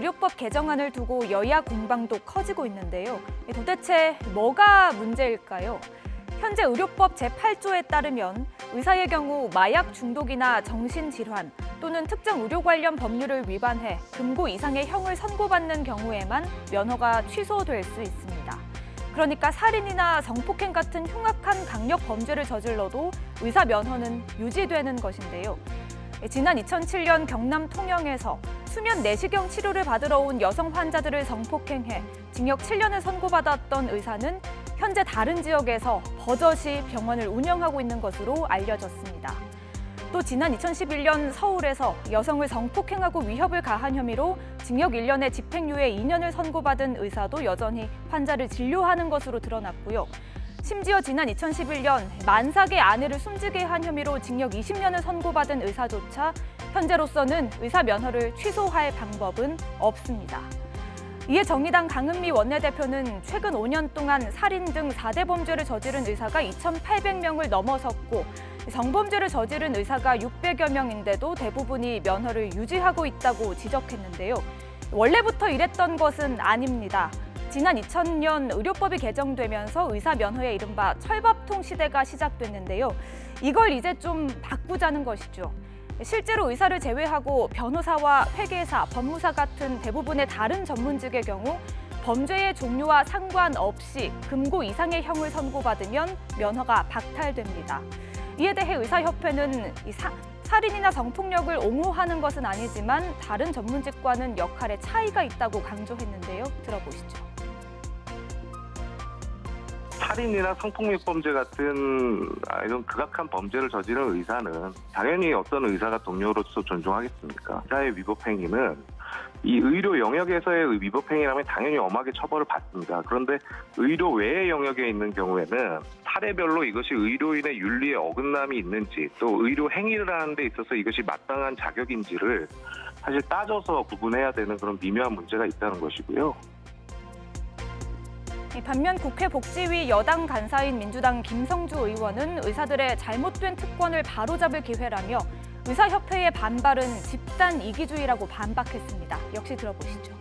의료법 개정안을 두고 여야 공방도 커지고 있는데요. 도대체 뭐가 문제일까요? 현재 의료법 제8조에 따르면 의사의 경우 마약 중독이나 정신질환 또는 특정 의료 관련 법률을 위반해 금고 이상의 형을 선고받는 경우에만 면허가 취소될 수 있습니다. 그러니까 살인이나 성폭행 같은 흉악한 강력 범죄를 저질러도 의사 면허는 유지되는 것인데요. 지난 2007년 경남 통영에서 수면 내시경 치료를 받으러 온 여성 환자들을 성폭행해 징역 7년을 선고받았던 의사는 현재 다른 지역에서 버젓이 병원을 운영하고 있는 것으로 알려졌습니다. 또 지난 2011년 서울에서 여성을 성폭행하고 위협을 가한 혐의로 징역 1년에 집행유예 2년을 선고받은 의사도 여전히 환자를 진료하는 것으로 드러났고요. 심지어 지난 2011년 만삭의 아내를 숨지게 한 혐의로 징역 20년을 선고받은 의사조차 현재로서는 의사 면허를 취소할 방법은 없습니다. 이에 정의당 강은미 원내대표는 최근 5년 동안 살인 등 4대 범죄를 저지른 의사가 2,800명을 넘어섰고 성범죄를 저지른 의사가 600여 명인데도 대부분이 면허를 유지하고 있다고 지적했는데요. 원래부터 이랬던 것은 아닙니다. 지난 2000년 의료법이 개정되면서 의사 면허의 이른바 철밥통 시대가 시작됐는데요. 이걸 이제 좀 바꾸자는 것이죠. 실제로 의사를 제외하고 변호사와 회계사, 법무사 같은 대부분의 다른 전문직의 경우 범죄의 종류와 상관없이 금고 이상의 형을 선고받으면 면허가 박탈됩니다. 이에 대해 의사협회는 살인이나 성폭력을 옹호하는 것은 아니지만 다른 전문직과는 역할의 차이가 있다고 강조했는데요. 들어보시죠. 살인이나 성폭력 범죄 같은 이런 극악한 범죄를 저지른 의사는 당연히 어떤 의사가 동료로서 존중하겠습니까? 의사의 위법 행위는 이 의료 영역에서의 위법 행위라면 당연히 엄하게 처벌을 받습니다. 그런데 의료 외의 영역에 있는 경우에는 사례별로 이것이 의료인의 윤리에 어긋남이 있는지 또 의료 행위를 하는 데 있어서 이것이 마땅한 자격인지를 사실 따져서 구분해야 되는 그런 미묘한 문제가 있다는 것이고요. 반면 국회 복지위 여당 간사인 민주당 김성주 의원은 의사들의 잘못된 특권을 바로잡을 기회라며 의사협회의 반발은 집단 이기주의라고 반박했습니다. 역시 들어보시죠.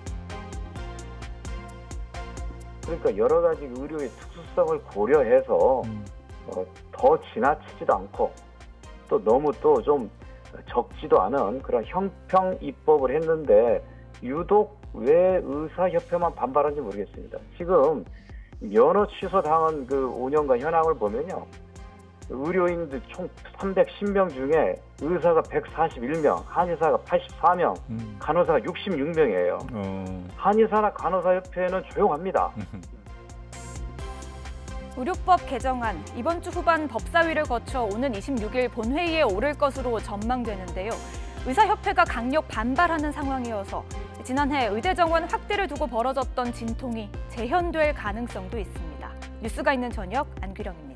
그러니까 여러 가지 의료의 특수성을 고려해서 더 지나치지도 않고 또 너무 또 좀 적지도 않은 그런 형평 입법을 했는데 유독 왜 의사협회만 반발한지 모르겠습니다. 지금 면허 취소 당한 그 5년간 현황을 보면요. 의료인들 총 310명 중에 의사가 141명, 한의사가 84명, 간호사가 66명이에요. 한의사나 간호사협회는 조용합니다. 의료법 개정안, 이번 주 후반 법사위를 거쳐 오는 26일 본회의에 오를 것으로 전망되는데요. 의사협회가 강력 반발하는 상황이어서 지난해 의대 정원 확대를 두고 벌어졌던 진통이 재현될 가능성도 있습니다. 뉴스가 있는 저녁 안규령입니다.